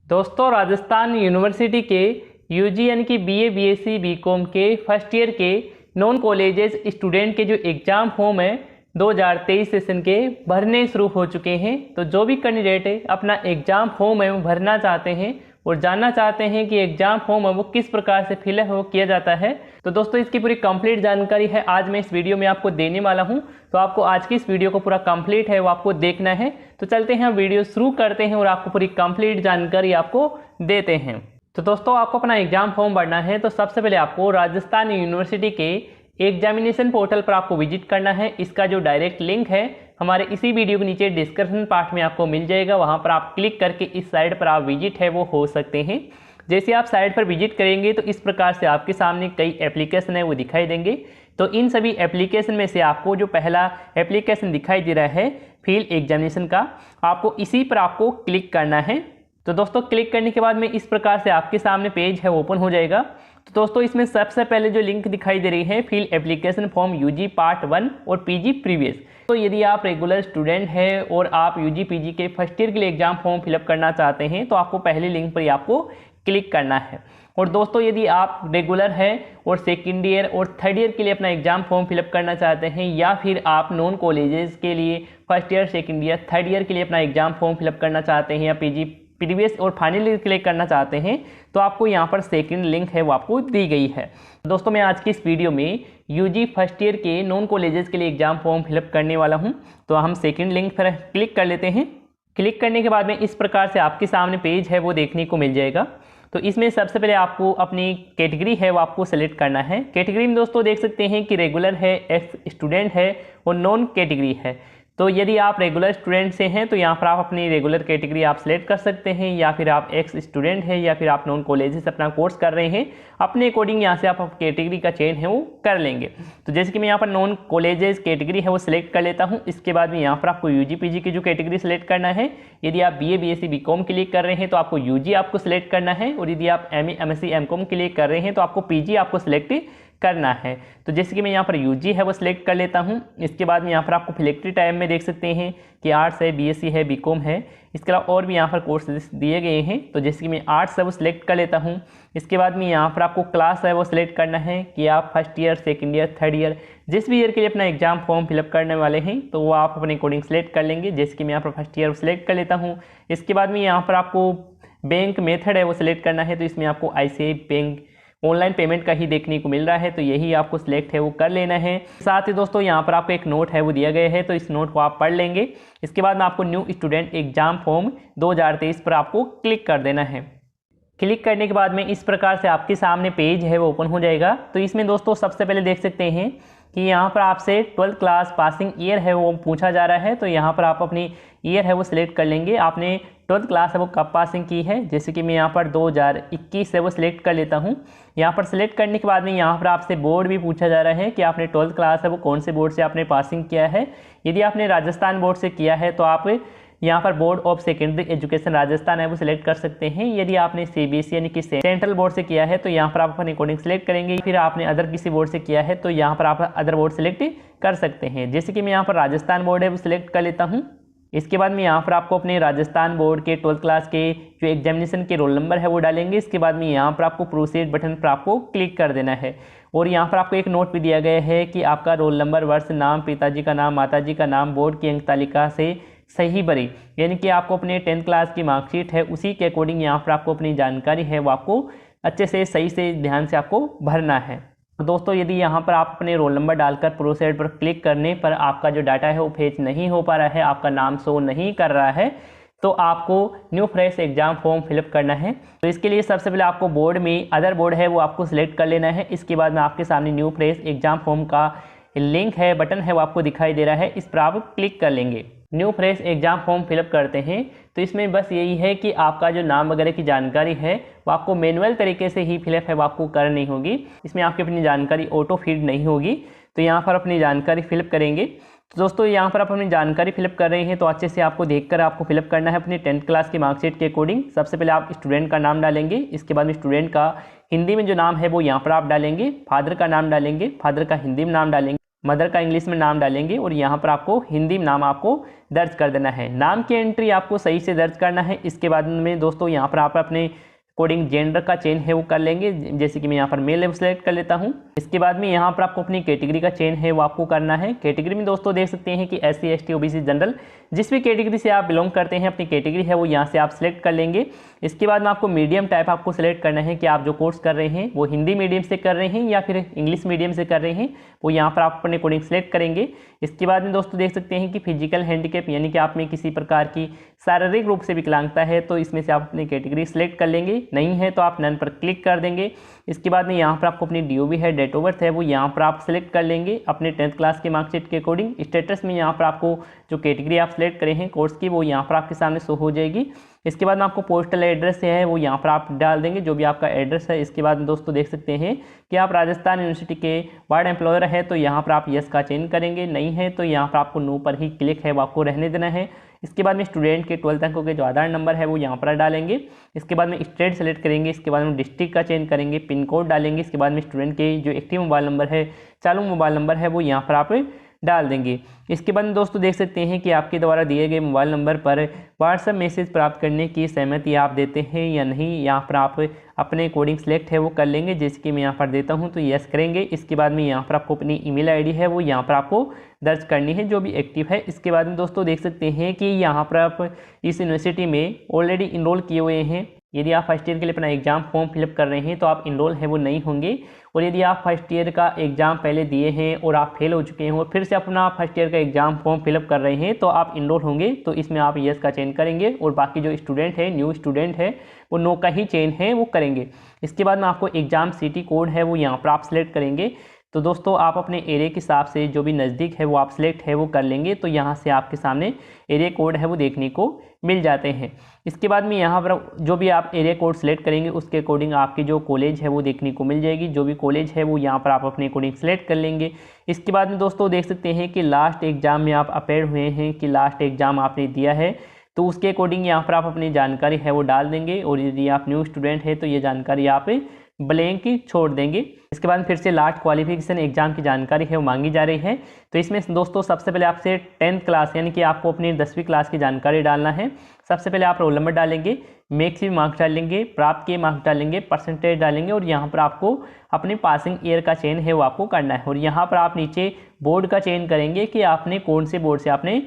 दोस्तों, राजस्थान यूनिवर्सिटी के यूजी यानी कि बीए, बीएससी, बीकॉम के फर्स्ट ईयर के नॉन कॉलेजेस स्टूडेंट के जो एग्ज़ाम फॉर्म है 2023 सेशन के भरने शुरू हो चुके हैं। तो जो भी कैंडिडेट अपना एग्ज़ाम फॉर्म है वो भरना चाहते हैं और जानना चाहते हैं कि एग्ज़ाम फॉर्म है वो किस प्रकार से फिलअप वो किया जाता है, तो दोस्तों इसकी पूरी कंप्लीट जानकारी है आज मैं इस वीडियो में आपको देने वाला हूं। तो आपको आज की इस वीडियो को पूरा कंप्लीट है वो आपको देखना है। तो चलते हैं, वीडियो शुरू करते हैं और आपको पूरी कंप्लीट जानकारी आपको देते हैं। तो दोस्तों, आपको अपना एग्जाम फॉर्म भरना है तो सबसे पहले आपको राजस्थान यूनिवर्सिटी के एग्जामिनेशन पोर्टल पर आपको विजिट करना है। इसका जो डायरेक्ट लिंक है हमारे इसी वीडियो के नीचे डिस्क्रिप्शन पार्ट में आपको मिल जाएगा। वहां पर आप क्लिक करके इस साइट पर आप विजिट है वो हो सकते हैं। जैसे आप साइट पर विजिट करेंगे तो इस प्रकार से आपके सामने कई एप्लीकेशन है वो दिखाई देंगे। तो इन सभी एप्लीकेशन में से आपको जो पहला एप्लीकेशन दिखाई दे रहा है फील्ड एग्जामिनेशन का, आपको इसी पर आपको क्लिक करना है। तो दोस्तों, क्लिक करने के बाद में इस प्रकार से आपके सामने पेज है ओपन हो जाएगा। तो दोस्तों, इसमें सबसे पहले जो लिंक दिखाई दे रही है field application form UG part 1 और पीजी प्रीवियस। तो यदि आप रेगुलर स्टूडेंट हैं और आप यूजी पीजी के फर्स्ट ईयर के लिए एग्जाम फॉर्म फिलअप करना चाहते हैं तो आपको पहले लिंक पर ही आपको क्लिक करना है। और दोस्तों, यदि आप रेगुलर हैं और सेकेंड ईयर और थर्ड ईयर के लिए अपना एग्जाम फॉर्म फिलअप करना चाहते हैं, या फिर आप नॉन कॉलेजेस के लिए first year, second year, third year के लिए अपना एग्जाम फॉर्म फिलअप करना चाहते हैं, या पीजी प्रीवियस और फाइनल ईयर के लिए करना चाहते हैं, तो आपको यहाँ पर सेकंड लिंक है वो आपको दी गई है। दोस्तों, मैं आज की इस वीडियो में यूजी फर्स्ट ईयर के नॉन कॉलेजेस के लिए एग्जाम फॉर्म फिलअप करने वाला हूँ। तो हम सेकंड लिंक पर क्लिक कर लेते हैं। क्लिक करने के बाद में इस प्रकार से आपके सामने पेज है वो देखने को मिल जाएगा। तो इसमें सबसे पहले आपको अपनी कैटेगरी है वो आपको सेलेक्ट करना है। कैटेगरी में दोस्तों देख सकते हैं कि रेगुलर है, एक्स स्टूडेंट है और नॉन कैटेगरी है। तो यदि आप रेगुलर स्टूडेंट से हैं तो यहाँ पर आप अपनी रेगुलर कैटेगरी आप सेलेक्ट कर सकते हैं, या फिर आप एक्स स्टूडेंट हैं, या फिर आप नॉन कॉलेज से अपना कोर्स कर रहे हैं, अपने अकॉर्डिंग यहाँ से आप कैटेगरी का चयन है वो कर लेंगे। तो जैसे कि मैं यहाँ पर नॉन कॉलेजेस कैटेगरी है वो सिलेक्ट कर लेता हूँ। इसके बाद में यहाँ पर आपको यूजी पीजी की जो कैटेगरी सेलेक्ट करना है। यदि आप बीए, बीएससी, बीकॉम के लिए कर रहे हैं तो आपको यूजी आपको सिलेक्ट करना है, और यदि आप एमए, एमएससी, एमकॉम के लिए कर रहे हैं तो आपको पीजी आपको सिलेक्ट करना है। तो जैसे कि मैं यहाँ पर यूजी है वो सिलेक्ट कर लेता हूँ। इसके बाद में यहाँ पर आपको फिलेक्ट्री टाइम में देख सकते हैं कि आर्ट्स है, बीएससी है, बीकॉम है, इसके अलावा और भी यहाँ पर कोर्सेज दिए गए हैं। तो जैसे कि मैं आर्ट्स है वो सिलेक्ट कर लेता हूँ। इसके बाद में यहाँ पर आपको क्लास है वो सिलेक्ट करना है कि आप first year, second year, third year, जिस भी ईयर के लिए अपना एग्जाम फॉर्म फिलअप करने वाले हैं तो वो आप अपने अकॉर्डिंग सेलेक्ट कर लेंगे। जैसे कि मैं यहाँ पर फर्स्ट ईयर सेलेक्ट कर लेता हूँ। इसके बाद में यहाँ पर आपको बैंक मेथड है वो सिलेक्ट करना है। तो इसमें आपको आईसीआईसीआई बैंक ऑनलाइन पेमेंट का ही देखने को मिल रहा है, तो यही आपको सिलेक्ट है वो कर लेना है। साथ ही दोस्तों, यहाँ पर आपको एक नोट है वो दिया गया है, तो इस नोट को आप पढ़ लेंगे। इसके बाद में आपको न्यू स्टूडेंट एग्जाम फॉर्म 2023 पर आपको क्लिक कर देना है। क्लिक करने के बाद में इस प्रकार से आपके सामने पेज है वो ओपन हो जाएगा। तो इसमें दोस्तों सबसे पहले देख सकते हैं कि यहाँ पर आपसे 12th क्लास पासिंग ईयर है वो पूछा जा रहा है। तो यहाँ पर आप अपनी ईयर है वो सिलेक्ट कर लेंगे, आपने 12th क्लास है वो कब पासिंग की है। जैसे कि मैं यहाँ पर 2021 है वो सिलेक्ट कर लेता हूँ। यहाँ पर सिलेक्ट करने के बाद में यहाँ पर आपसे बोर्ड भी पूछा जा रहा है कि आपने 12th क्लास है वो कौन से बोर्ड से आपने पासिंग किया है। यदि आपने राजस्थान बोर्ड से किया है तो आप यहाँ पर board of secondary education Rajasthan है वो सिलेक्ट कर सकते हैं। यदि आपने सीबीएसई यानी कि सेंट्रल बोर्ड से किया है तो यहाँ पर आप अपने अकॉर्डिंग सेलेक्ट करेंगे। फिर आपने अदर किसी बोर्ड से किया है तो यहाँ पर आप अदर बोर्ड सेलेक्ट कर सकते हैं। जैसे कि मैं यहाँ पर राजस्थान बोर्ड है वो सिलेक्ट कर लेता हूँ। इसके बाद में यहाँ पर आपको अपने राजस्थान बोर्ड के 12th क्लास के जो एग्जामिनेशन के रोल नंबर है वो डालेंगे। इसके बाद में यहाँ पर आपको प्रोसीड बटन पर आपको क्लिक कर देना है। और यहाँ पर आपको एक नोट भी दिया गया है कि आपका रोल नंबर, वर्ष, नाम, पिताजी का नाम, माताजी का नाम, बोर्ड की अंक तालिका से सही भरें। यानी कि आपको अपने 10th क्लास की मार्कशीट है उसी के अकॉर्डिंग यहाँ पर आपको अपनी जानकारी है वो आपको अच्छे से, सही से, ध्यान से आपको भरना है। दोस्तों, यदि यहाँ पर आप अपने रोल नंबर डालकर प्रोसीड पर क्लिक करने पर आपका जो डाटा है वो फेच नहीं हो पा रहा है, आपका नाम शो नहीं कर रहा है, तो आपको new fresh exam form fill up करना है। तो इसके लिए सबसे पहले आपको बोर्ड में अदर बोर्ड है वो आपको सिलेक्ट कर लेना है। इसके बाद में आपके सामने न्यू फ्रेश एग्जाम फॉर्म का लिंक है, बटन है वो आपको दिखाई दे रहा है, इस पर आप क्लिक कर लेंगे। New fresh exam form fill up करते हैं तो इसमें बस यही है कि आपका जो नाम वगैरह की जानकारी है वो आपको मैनुअल तरीके से ही फिलअप है वो आपको करनी होगी। इसमें आपकी अपनी जानकारी ऑटो फीड नहीं होगी। तो यहाँ पर अपनी जानकारी फिलअप करेंगे। तो दोस्तों, यहाँ पर आप अपनी जानकारी फिलअप कर रहे हैं तो अच्छे से आपको देखकर आपको फिलअप करना है अपनी 10th क्लास की मार्कशीट के अकॉर्डिंग। सबसे पहले आप स्टूडेंट का नाम डालेंगे। इसके बाद में स्टूडेंट का हिंदी में जो नाम है वो यहाँ पर आप डालेंगे। फादर का नाम डालेंगे, फादर का हिंदी में नाम डालेंगे। मदर का इंग्लिश में नाम डालेंगे और यहाँ पर आपको हिंदी नाम आपको दर्ज कर देना है। नाम की एंट्री आपको सही से दर्ज करना है। इसके बाद में दोस्तों यहाँ पर आप अपने कोडिंग जेंडर का चेंज है वो कर लेंगे, जैसे कि मैं यहाँ पर मेल है वो सिलेक्ट कर लेता हूँ। इसके बाद में यहाँ पर आपको अपनी कैटेगरी का चेंज है वो आपको करना है। कैटेगरी में दोस्तों देख सकते हैं कि SC ST OBC जनरल, जिस भी कैटेगरी से आप बिलोंग करते हैं अपनी कैटेगरी है वो यहाँ से आप सिलेक्ट कर लेंगे। इसके बाद में आपको मीडियम टाइप आपको सिलेक्ट करना है कि आप जो कोर्स कर रहे हैं वो हिंदी मीडियम से कर रहे हैं या फिर इंग्लिश मीडियम से कर रहे हैं, वो यहाँ पर आप अपने कोडिंग सेलेक्ट करेंगे। इसके बाद में दोस्तों देख सकते हैं कि फिजिकल हैंडीकैप यानी कि आप में किसी प्रकार की शारीरिक रूप से विकलांगता है तो इसमें से आप अपनी कैटेगरी सेलेक्ट कर लेंगे, नहीं है तो आप नन पर क्लिक कर देंगे। इसके बाद में यहाँ पर आपको अपनी DOB है, डेट ऑफ बर्थ है, वो यहाँ पर आप सेलेक्ट कर लेंगे अपने 10th क्लास के मार्कशीट के अकॉर्डिंग। स्टेटस में यहाँ पर आपको जो कैटेगरी आप सेलेक्ट करें हैं कोर्स की वो यहाँ पर आपके सामने शो हो जाएगी। इसके बाद में आपको पोस्टल एड्रेस है वो यहाँ पर आप डाल देंगे, जो भी आपका एड्रेस है। इसके बाद में दोस्तों देख सकते हैं कि आप राजस्थान यूनिवर्सिटी के वार्ड एम्प्लॉयर है तो यहाँ पर आप यस का चेंज करेंगे, नहीं है तो यहाँ पर आपको नो पर ही क्लिक है वो आपको रहने देना है। इसके बाद में स्टूडेंट के 12th अंकों के जो आधार नंबर है वो यहाँ पर डालेंगे। इसके बाद में स्टेट सेलेक्ट करेंगे, इसके बाद में डिस्ट्रिक्ट का चेंज करेंगे, पिन कोड डालेंगे। इसके बाद में स्टूडेंट के जो एक्टिव मोबाइल नंबर है, चालू मोबाइल नंबर है वो यहाँ पर आप डाल देंगे। इसके बाद दोस्तों देख सकते हैं कि आपके द्वारा दिए गए मोबाइल नंबर पर व्हाट्सएप मैसेज प्राप्त करने की सहमति आप देते हैं या नहीं, यहाँ पर आप अपने कोडिंग सेलेक्ट है वो कर लेंगे, जैसे कि मैं यहाँ पर देता हूँ तो यस करेंगे। इसके बाद में यहाँ पर आपको अपनी ईमेल आईडी है वो यहाँ पर आपको दर्ज करनी है जो भी एक्टिव है। इसके बाद में दोस्तों देख सकते हैं कि यहाँ पर आप इस यूनिवर्सिटी में ऑलरेडी इनरोल किए हुए हैं। यदि आप फर्स्ट ईयर के लिए अपना एग्जाम फॉर्म फिलअप कर रहे हैं तो आप इनरोल है वो नहीं होंगे, और यदि आप फर्स्ट ईयर का एग्जाम पहले दिए हैं और आप फेल हो चुके हैं और फिर से अपना फर्स्ट ईयर का एग्जाम फॉर्म फिलअप कर रहे हैं तो आप इनरोल होंगे। तो इसमें आप यस का चेंज करेंगे और बाकी जो स्टूडेंट है, न्यू स्टूडेंट है, वो नो का ही चेंज है वो करेंगे। इसके बाद में आपको एग्जाम सिटी कोड है वो यहाँ पर आप सिलेक्ट करेंगे। तो दोस्तों आप अपने एरिया के हिसाब से जो भी नज़दीक है वो आप सिलेक्ट है वो कर लेंगे, तो यहाँ से आपके सामने एरिया कोड है वो देखने को मिल जाते हैं। इसके बाद में यहाँ पर जो भी आप एरिया कोड सेलेक्ट करेंगे उसके अकॉर्डिंग आपकी जो कॉलेज है वो देखने को मिल जाएगी। जो भी कॉलेज है वो यहाँ पर आप अपने अकॉर्डिंग सेलेक्ट कर लेंगे। इसके बाद में दोस्तों देख सकते हैं कि लास्ट एग्जाम में आप अपेयर हुए हैं कि लास्ट एग्जाम आपने दिया है, तो उसके अकॉर्डिंग यहाँ पर आप अपनी जानकारी है वो डाल देंगे, और यदि आप न्यू स्टूडेंट है तो ये जानकारी आप ब्लैंक छोड़ देंगे। इसके बाद फिर से लास्ट क्वालिफिकेशन एग्जाम की जानकारी है वो मांगी जा रही है। तो इसमें दोस्तों सबसे पहले आपसे 10th क्लास यानी कि आपको अपनी 10वीं क्लास की जानकारी डालना है। सबसे पहले आप रोल नंबर डालेंगे, मैक्सिमम मार्क्स डालेंगे, प्राप्त किए मार्क्स डालेंगे, परसेंटेज डालेंगे, और यहाँ पर आपको अपने पासिंग ईयर का चयन है वो आपको करना है। और यहाँ पर आप नीचे बोर्ड का चयन करेंगे कि आपने कौन से बोर्ड से आपने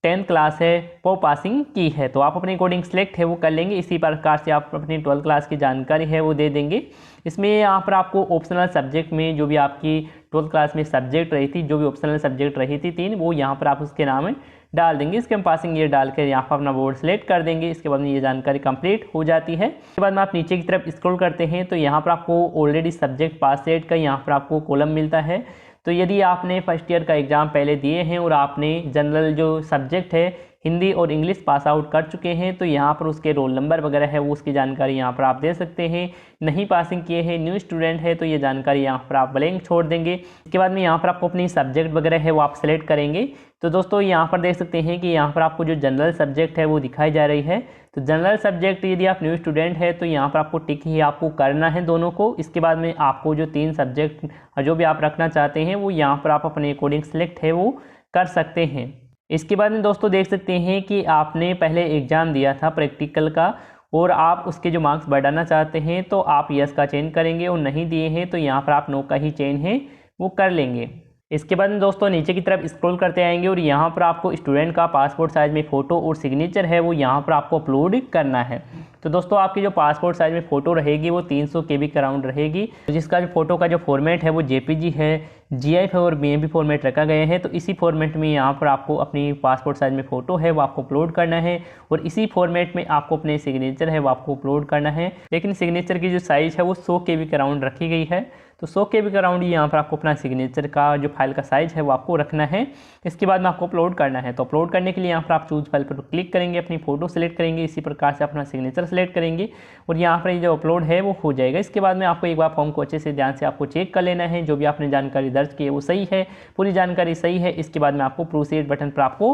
10th क्लास है वो पासिंग की है, तो आप अपने अकॉर्डिंग सेलेक्ट है वो कर लेंगे। इसी प्रकार से आप अपनी 12th क्लास की जानकारी है वो दे देंगे। इसमें यहाँ पर आपको ऑप्शनल सब्जेक्ट में जो भी आपकी 12th क्लास में सब्जेक्ट रही थी, जो भी ऑप्शनल सब्जेक्ट रही थी 3, वो यहाँ पर आप उसके नाम डाल देंगे। इसके हम पासिंग ईयर डाल कर यहाँ पर अपना बोर्ड सेलेक्ट कर देंगे। इसके बाद में ये जानकारी कंप्लीट हो जाती है। इसके बाद में आप नीचे की तरफ स्क्रॉल करते हैं तो यहाँ पर आपको ऑलरेडी सब्जेक्ट पास सेट का यहाँ पर आपको कॉलम मिलता है। तो यदि आपने फर्स्ट ईयर का एग्ज़ाम पहले दिए हैं और आपने जनरल जो सब्जेक्ट है हिंदी और इंग्लिश पास आउट कर चुके हैं तो यहाँ पर उसके रोल नंबर वगैरह है वो उसकी जानकारी यहाँ पर आप दे सकते हैं। नहीं पासिंग किए हैं, न्यू स्टूडेंट है तो ये जानकारी यहाँ पर आप ब्लैंक छोड़ देंगे। इसके बाद में यहाँ पर आपको अपनी सब्जेक्ट वगैरह है वो आप सेलेक्ट करेंगे। तो दोस्तों यहाँ पर देख सकते हैं कि यहाँ पर आपको जो जनरल सब्जेक्ट है वो दिखाई जा रही है। तो जनरल सब्जेक्ट यदि आप न्यू स्टूडेंट है तो यहाँ पर आपको टिक ही आपको करना है दोनों को। इसके बाद में आपको जो 3 सब्जेक्ट जो भी आप रखना चाहते हैं वो यहाँ पर आप अपने अकॉर्डिंग सेलेक्ट है वो कर सकते हैं। इसके बाद में दोस्तों देख सकते हैं कि आपने पहले एग्ज़ाम दिया था प्रैक्टिकल का और आप उसके जो मार्क्स बढ़ाना चाहते हैं तो आप यस का चेंज करेंगे, और नहीं दिए हैं तो यहाँ पर आप नो का ही चेंज है वो कर लेंगे। इसके बाद में दोस्तों नीचे की तरफ स्क्रॉल करते आएंगे और यहाँ पर आपको स्टूडेंट का पासपोर्ट साइज़ में फ़ोटो और सिग्नेचर है वो यहाँ पर आपको अपलोड करना है। तो दोस्तों आपकी जो पासपोर्ट साइज़ में फ़ोटो रहेगी वो 300 KB के अराउंड रहेगी, जिसका जो फ़ोटो का जो फॉर्मेट है वो JPG है, GIF है और BMP फॉर्मेट रखा गया है। तो इसी फॉर्मेट में यहाँ पर आपको अपनी पासपोर्ट साइज़ में फ़ोटो है वो आपको अपलोड करना है, और इसी फॉर्मेट में आपको अपने सिग्नेचर है वो आपको अपलोड करना है। लेकिन सिग्नेचर की जो साइज़ है वो 100 KB के अराउंड रखी गई है। तो 100 KB के अराउंड यहाँ पर आपको अपना सिग्नेचर का जो फाइल का साइज़ है वो आपको रखना है। इसके बाद में आपको अपलोड करना है। तो अपलोड करने के लिए यहाँ पर आप चूज फाइल पर क्लिक करेंगे, अपनी फ़ोटो सेलेक्ट करेंगे, इसी प्रकार से अपना सिग्नेचर सेलेक्ट करेंगे और यहाँ पर ये जो अपलोड है वो हो जाएगा। इसके बाद में आपको एक बार फॉर्म को अच्छे से ध्यान से आपको चेक कर लेना है, जो भी आपने जानकारी दर्ज की है वो सही है, पूरी जानकारी सही है। इसके बाद में आपको प्रोसीड बटन पर आपको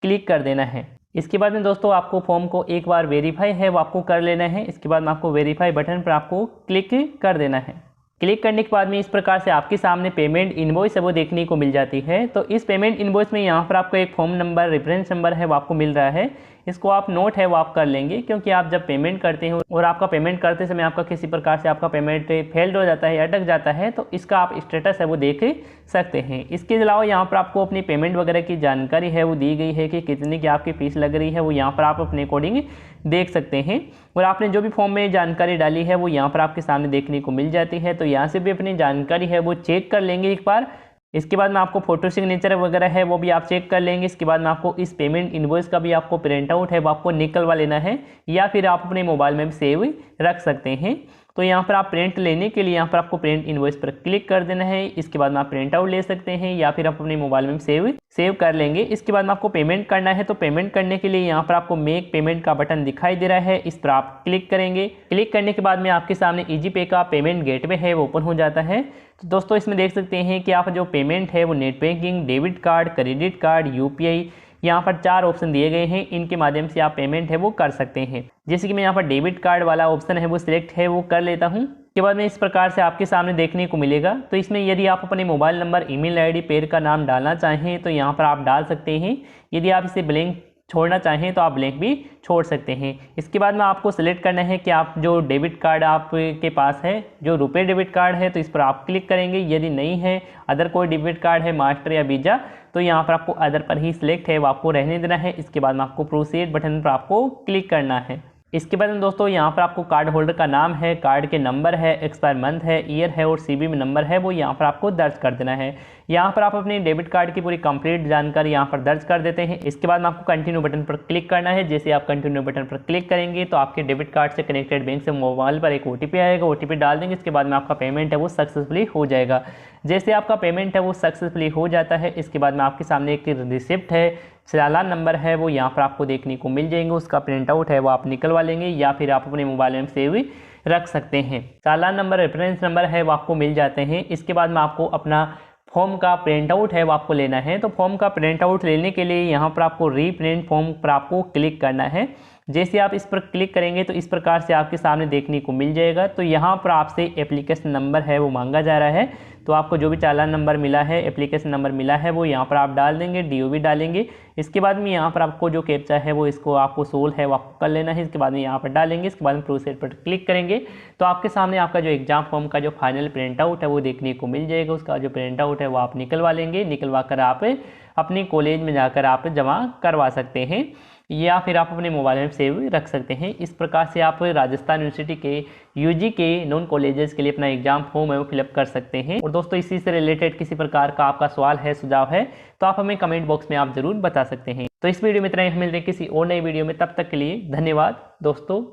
क्लिक कर देना है। इसके बाद में दोस्तों आपको फॉर्म को एक बार वेरीफाई है वो आपको कर लेना है। इसके बाद में आपको वेरीफाई बटन पर आपको क्लिक कर देना है। क्लिक करने के बाद में इस प्रकार से आपके सामने पेमेंट इनवॉइस है वो देखने को मिल जाती है। तो इस पेमेंट इनवॉइस में यहाँ पर आपको एक फॉर्म नंबर, रेफरेंस नंबर है वो आपको मिल रहा है। इसको आप नोट है वो आप कर लेंगे, क्योंकि आप जब पेमेंट करते हैं और आपका पेमेंट करते समय आपका किसी प्रकार से आपका पेमेंट फेल्ड हो जाता है, अटक जाता है, तो इसका आप स्टेटस है वो देख सकते हैं। इसके अलावा यहाँ पर आपको अपनी पेमेंट वगैरह की जानकारी है वो दी गई है कि कितनी की आपकी फीस लग रही है, वो यहाँ पर आप अपने अकॉर्डिंग देख सकते हैं। और आपने जो भी फॉर्म में जानकारी डाली है वो यहाँ पर आपके सामने देखने को मिल जाती है। तो यहाँ से भी अपनी जानकारी है वो चेक कर लेंगे एक बार। इसके बाद में आपको फोटो सिग्नेचर वगैरह है वो भी आप चेक कर लेंगे। इसके बाद में आपको इस पेमेंट इनवॉइस का भी आपको प्रिंट आउट है वो आपको निकलवा लेना है, या फिर आप अपने मोबाइल में भी सेव रख सकते हैं। तो यहाँ पर आप प्रिंट लेने के लिए यहाँ पर आपको प्रिंट इनवॉइस पर क्लिक कर देना है। इसके बाद में आप प्रिंट आउट ले सकते हैं, या फिर आप अपने मोबाइल में सेव कर लेंगे। इसके बाद में आपको पेमेंट करना है। तो पेमेंट करने के लिए यहाँ पर आपको मेक पेमेंट का बटन दिखाई दे रहा है, इस पर आप क्लिक करेंगे। क्लिक करने के बाद में आपके सामने ईजी पे का पेमेंट गेटवे है वो ओपन हो जाता है। तो दोस्तों इसमें देख सकते हैं कि आप जो पेमेंट है वो net banking, debit card, credit card, UPI, यहाँ पर 4 ऑप्शन दिए गए हैं। इनके माध्यम से आप पेमेंट है वो कर सकते हैं। जैसे कि मैं यहाँ पर डेबिट कार्ड वाला ऑप्शन है वो सिलेक्ट है वो कर लेता हूँ। के बाद में इस प्रकार से आपके सामने देखने को मिलेगा। तो इसमें यदि आप अपने मोबाइल नंबर, ईमेल आईडी, पेड़ का नाम डालना चाहें तो यहाँ पर आप डाल सकते हैं। यदि आप इसे ब्लैंक छोड़ना चाहें तो आप ब्लैंक भी छोड़ सकते हैं। इसके बाद में आपको सेलेक्ट करना है कि आप जो डेबिट कार्ड आपके पास है, जो रुपए डेबिट कार्ड है, तो इस पर आप क्लिक करेंगे। यदि नहीं है, अदर कोई डेबिट कार्ड है, मास्टर या वीज़ा, तो यहाँ पर आपको अदर पर ही सिलेक्ट है वो आपको रहने देना है। इसके बाद में आपको प्रोसीड बटन पर आपको क्लिक करना है। इसके बाद में दोस्तों यहाँ पर आपको कार्ड होल्डर का नाम है, कार्ड के नंबर है, एक्सपायर मंथ है, ईयर है और सीबी में नंबर है वो यहाँ पर आपको दर्ज कर देना है। यहाँ पर आप अपनी डेबिट कार्ड की पूरी कंप्लीट जानकारी यहाँ पर दर्ज कर देते हैं। इसके बाद में आपको कंटिन्यू बटन पर क्लिक करना है। जैसे आप कंटिन्यू बटन पर क्लिक करेंगे तो आपके डेबिट कार्ड से कनेक्टेड बैंक से मोबाइल पर एक ओटीपी आएगा, ओटीपी डाल देंगे। इसके बाद में आपका पेमेंट है वो सक्सेसफुली हो जाएगा। जैसे आपका पेमेंट है वो सक्सेसफुली हो जाता है, इसके बाद में आपके सामने एक रिसिप्ट है, चालान नंबर है वो यहाँ पर आपको देखने को मिल जाएंगे। उसका प्रिंट आउट है वो आप निकलवा लेंगे, या फिर आप अपने मोबाइल में सेव रख सकते हैं। चालान नंबर, रेफरेंस नंबर है वो आपको मिल जाते हैं। इसके बाद में आपको अपना फॉर्म का प्रिंट आउट है वो आपको लेना है। तो फॉर्म का प्रिंट आउट लेने के लिए यहाँ पर आपको रीप्रिंट फॉर्म पर आपको क्लिक करना है। जैसे आप इस पर क्लिक करेंगे तो इस प्रकार से आपके सामने देखने को मिल जाएगा। तो यहाँ पर आपसे एप्लीकेशन नंबर है वो मांगा जा रहा है। तो आपको जो भी चालान नंबर मिला है, एप्लीकेशन नंबर मिला है, वो यहाँ पर आप डाल देंगे, डीओबी डालेंगे। इसके बाद में यहाँ पर आपको जो कैप्चा है वो इसको आपको सोल्व है वो आपको कर लेना है। इसके बाद में यहाँ पर डालेंगे। इसके बाद में प्रोसीड पर क्लिक करेंगे तो आपके सामने आपका जो एग्जाम फॉर्म का जो फाइनल प्रिंट आउट है वो देखने को मिल जाएगा। उसका जो प्रिंट आउट है वो आप निकलवा लेंगे। निकलवा कर आप अपनी कॉलेज में जाकर आप जमा करवा सकते हैं, या फिर आप अपने मोबाइल में सेव रख सकते हैं। इस प्रकार से आप राजस्थान यूनिवर्सिटी के यूजी के नॉन कॉलेजेस के लिए अपना एग्जाम फॉर्म है वो फिलअप कर सकते हैं। और दोस्तों इसी से रिलेटेड किसी प्रकार का आपका सवाल है, सुझाव है, तो आप हमें कमेंट बॉक्स में आप जरूर बता सकते हैं। तो इस वीडियो में इतना ही, हम मिलते हैं किसी और नई वीडियो में। तब तक के लिए धन्यवाद दोस्तों।